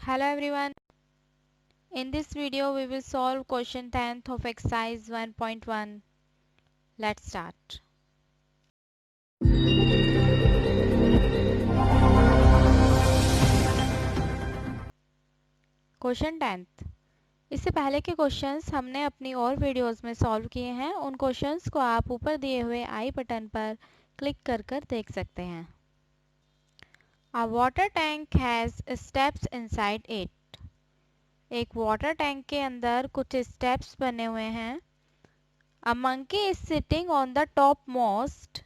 Hello everyone. In this video we will solve question 10th of exercise 1.1. Let's start. Question 10th। इससे पहले के questions हमने अपनी और वीडियोस में सॉल्व किए हैं। उन क्वेश्चंस को आप ऊपर दिए हुए आई बटन पर क्लिक कर देख सकते हैं। A water tank has steps inside it. एक वाटर टैंक के अंदर कुछ स्टेप्स बने हुए हैं। A monkey is sitting on the topmost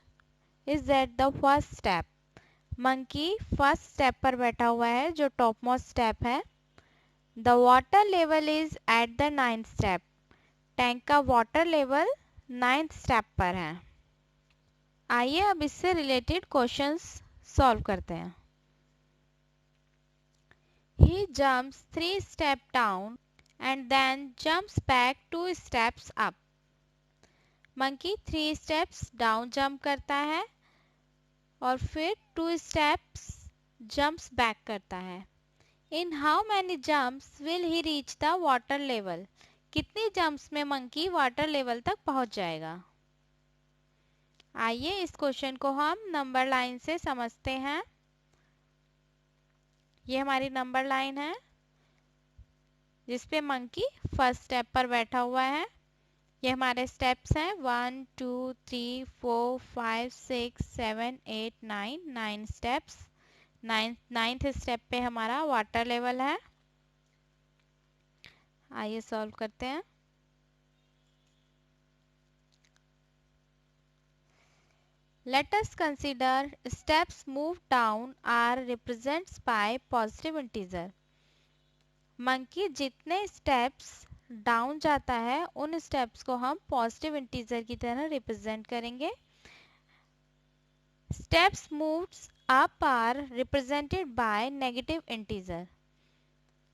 is at the first step. Monkey first step पर बैठा हुआ है जो टॉप मोस्ट स्टेप है। The water level is at the 9th step. Tank का वाटर लेवल 9th स्टेप पर है। आइए अब इससे रिलेटेड क्वेश्चंस सॉल्व करते हैं। He jumps 3 step down and then jumps back 2 steps up. Monkey 3 steps down jump करता है और फिर 2 स्टेप्स जंप्स बैक करता है। In how many jumps will he reach the water level. कितनी जंप्स में मंकी वाटर लेवल तक पहुंच जाएगा। आइए इस क्वेश्चन को हम नंबर लाइन से समझते हैं। ये हमारी नंबर लाइन है जिसपे मंकी फर्स्ट स्टेप पर बैठा हुआ है। ये हमारे स्टेप्स हैं 1 2 3 4 5 6 7 8 9 9 स्टेप्स। नाइन्थ स्टेप पे हमारा वाटर लेवल है। आइए सॉल्व करते हैं। Let us consider steps moved down are represented by positive integer. Monkey जितने स्टेप्स डाउन जाता है उन स्टेप्स को हम पॉजिटिव इंटीजर की तरह रिप्रेजेंट करेंगे। Steps moved up are represented by negative integer.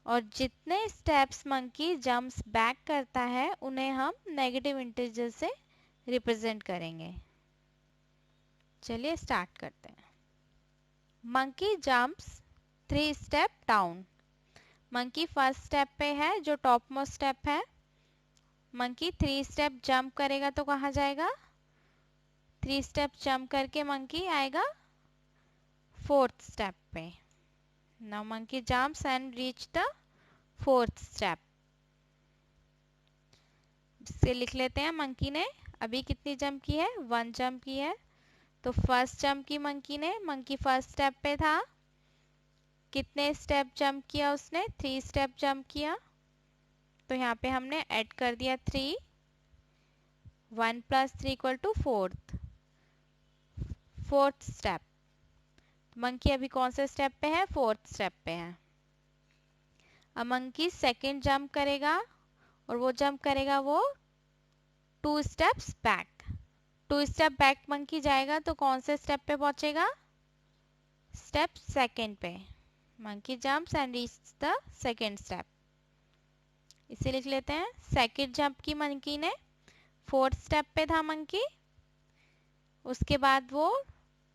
और जितने स्टेप्स मंकी जंप्स बैक करता है उन्हें हम नेगेटिव इंटीजर से रिप्रेजेंट करेंगे। चलिए स्टार्ट करते हैं। Monkey jumps 3 step down. Monkey first step पे है जो टॉप मोस्ट स्टेप है। मंकी 3 स्टेप जंप करेगा तो कहाँ जाएगा। 3 स्टेप जंप करके मंकी आएगा 4th स्टेप पे। Now monkey jumps and reach the 4th step. जिससे लिख लेते हैं मंकी ने अभी कितनी जंप की है, 1 जंप की है। तो फर्स्ट जंप की मंकी फर्स्ट स्टेप पे था। कितने स्टेप जंप किया उसने, 3 स्टेप जंप किया। तो यहाँ पे हमने ऐड कर दिया 3। 1 + 3 = 4th स्टेप। मंकी अभी कौन से स्टेप पे है, 4th स्टेप पे है। अब मंकी सेकंड जंप करेगा और वो जंप करेगा वो 2 steps back. 2 step back monkey जाएगा तो कौन से स्टेप पे पहुंचेगा, स्टेप सेकंड पे। Monkey jumps and reach the second step. इसे लिख लेते हैं। सेकंड जंप की मंकी ने, 4th स्टेप पे था मंकी। उसके बाद वो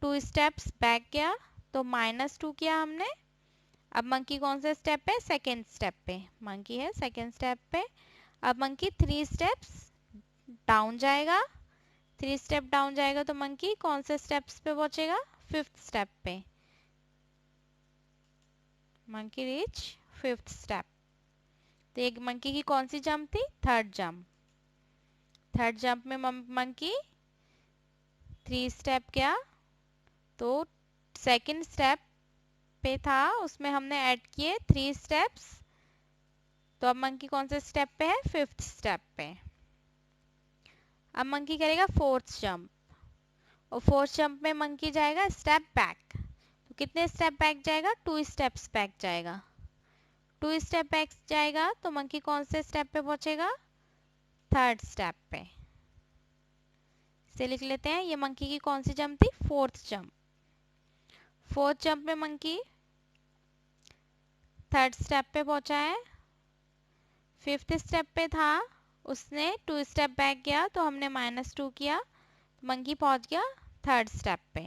2 स्टेप्स बैक गया तो -2 किया हमने। अब मंकी कौन से स्टेप पे, सेकंड स्टेप पे। मंकी है सेकंड स्टेप पे। अब मंकी 3 स्टेप्स डाउन जाएगा। 3 स्टेप डाउन जाएगा तो मंकी कौन से स्टेप्स पे पहुंचेगा, 5th स्टेप पे। Monkey reach 5th step. तो एक मंकी की कौन सी जंप थी, थर्ड जंप। थर्ड जंप में मंकी 3 स्टेप गया तो सेकंड स्टेप पे था, उसमें हमने ऐड किए 3 स्टेप्स। तो अब मंकी कौन से स्टेप पे है, 5th स्टेप पे। अब मंकी करेगा 4th जंप और 4th जंप में मंकी जाएगा स्टेप बैक। तो कितने स्टेप बैक जाएगा, 2 स्टेप्स बैक जाएगा। 2 स्टेप बैक जाएगा तो मंकी कौन से स्टेप पे पहुंचेगा, 3rd स्टेप पे। इसे लिख लेते हैं। ये मंकी की कौन सी जंप थी, 4th जंप। 4th जंप में मंकी 3rd स्टेप पे पहुंचा है। 5th स्टेप पे था, उसने 2 स्टेप बैक गया तो हमने -2 किया। मंकी पहुंच गया 3rd स्टेप पे।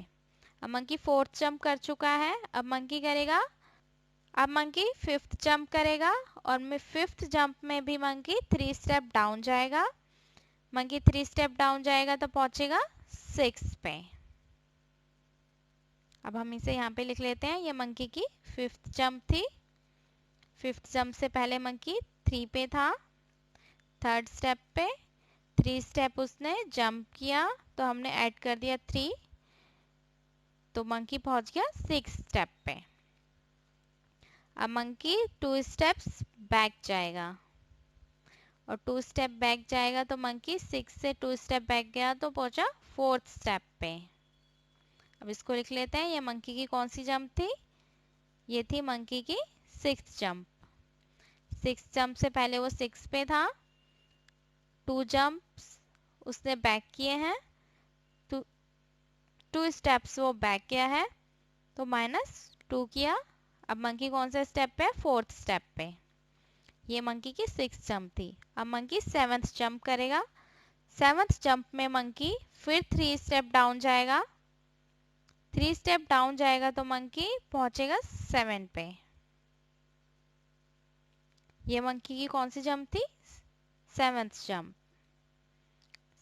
अब मंकी 4th जंप कर चुका है। अब मंकी करेगा अब मंकी 5th जंप करेगा और मैं 5th जंप में भी मंकी 3 स्टेप डाउन जाएगा। मंकी 3 स्टेप डाउन जाएगा तो पहुंचेगा 6 पे। अब हम इसे यहाँ पे लिख लेते हैं। ये मंकी की 5th जंप थी। 5th जंप से पहले मंकी 3 पे था। 3rd स्टेप पे 3 स्टेप उसने जंप किया तो हमने ऐड कर दिया 3, तो मंकी पहुंच गया 6 स्टेप पे। अब मंकी 2 स्टेप्स बैक जाएगा और 2 स्टेप बैक जाएगा तो मंकी 6 से 2 स्टेप बैक गया तो पहुंचा 4th स्टेप पे। अब इसको लिख लेते हैं। ये मंकी की कौन सी जंप थी? ये थी मंकी की 6th जंप। 6th जंप से पहले वो 6 पे था। 2 जंप्स उसने बैक किए हैं, 2 स्टेप्स वो बैक किया है तो -2 किया। अब मंकी कौन सा स्टेप पे है? 4th स्टेप पे। ये मंकी की 6th जंप थी। अब मंकी 7th जंप करेगा। 7th जंप में मंकी फिर 3 स्टेप डाउन जाएगा। 3 स्टेप डाउन जाएगा तो मंकी पहुंचेगा 7 पे। ये मंकी की कौन सी जंप थी? 7th jump.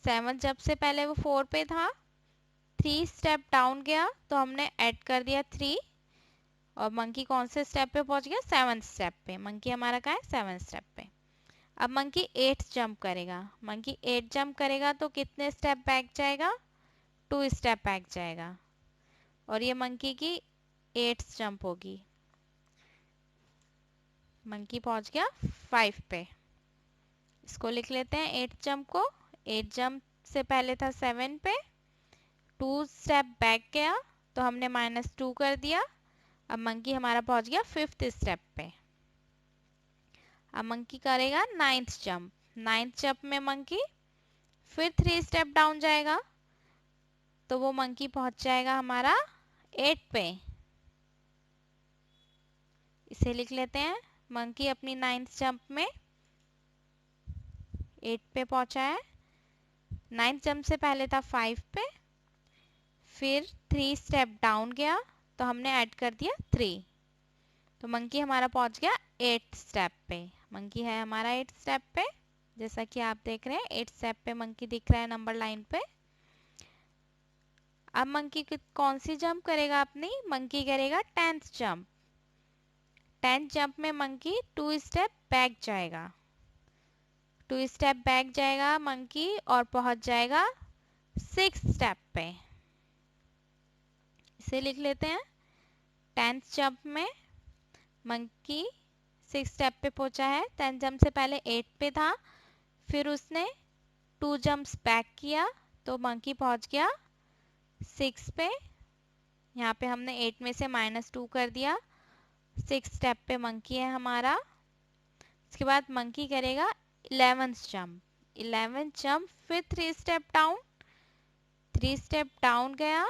7th जंप से पहले वो 4 पे था। 3 स्टेप डाउन गया तो हमने ऐड कर दिया 3 और मंकी कौन से स्टेप पे पहुंच गया? 7th स्टेप पे। मंकी हमारा कहाँ है? 7th स्टेप पे। अब मंकी 8th जंप करेगा। मंकी 8 जंप करेगा तो कितने स्टेप बैक जाएगा? 2 स्टेप बैक जाएगा और ये मंकी की 8th जंप होगी। मंकी पहुंच गया 5 पे। इसको लिख लेते हैं 8th जंप को। 8 जंप से पहले था 7 पे, 2 स्टेप बैक गया तो हमने -2 कर दिया। अब मंकी हमारा पहुंच गया 5th स्टेप पे। अब मंकी करेगा 9th जंप। 9th जंप में मंकी फिर 3 स्टेप डाउन जाएगा तो वो मंकी पहुंच जाएगा हमारा 8 पे। इसे लिख लेते हैं। मंकी अपनी 9th जंप में 8 पे पहुंचा है। 9th जंप से पहले था 5 पे, फिर 3 स्टेप डाउन गया तो हमने ऐड कर दिया 3, तो मंकी हमारा पहुंच गया 8th स्टेप पे। मंकी है हमारा 8th स्टेप पे, जैसा कि आप देख रहे हैं 8th स्टेप पे मंकी दिख रहा है नंबर लाइन पे। अब मंकी कौन सी जंप करेगा अपनी? मंकी करेगा 10th जंप। 10th जंप में मंकी 2 स्टेप बैक जाएगा। 2 स्टेप बैक जाएगा मंकी और पहुंच जाएगा 6th स्टेप पे। इसे लिख लेते हैं। 10th जंप में मंकी 6 स्टेप पे पहुंचा है। 10th जंप से पहले 8 पे था, फिर उसने 2 जंप्स बैक किया तो मंकी पहुंच गया 6 पे। यहाँ पे हमने 8 में से -2 कर दिया। 6 स्टेप पे मंकी है हमारा। इसके बाद मंकी करेगा 11th जंप। 11th जंप फिर 3 स्टेप डाउन। 3 स्टेप डाउन गया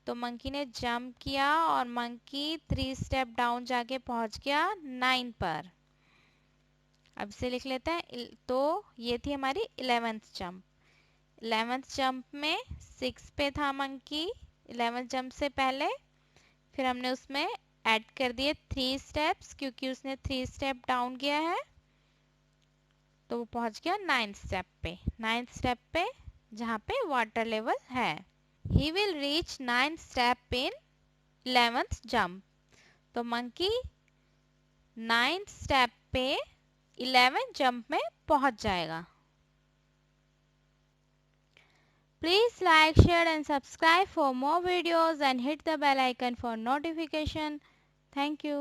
तो मंकी ने जंप किया और मंकी 3 स्टेप डाउन जाके पहुंच गया 9 पर। अब इसे लिख लेते हैं। तो ये थी हमारी 11th जंप। 11th जंप में 6 पे था मंकी 11th जंप से पहले, फिर हमने उसमें ऐड कर दिए 3 स्टेप्स क्योंकि उसने 3 स्टेप डाउन किया है, तो वो पहुंच गया 9th स्टेप पे। 9th स्टेप पे जहाँ पे वाटर लेवल है। He will reach 9th step in 11th jump. तो मंकी 9th स्टेप पे 11th जंप में पहुंच जाएगा। Please like, share and subscribe for more videos and hit the bell icon for notification. Thank you.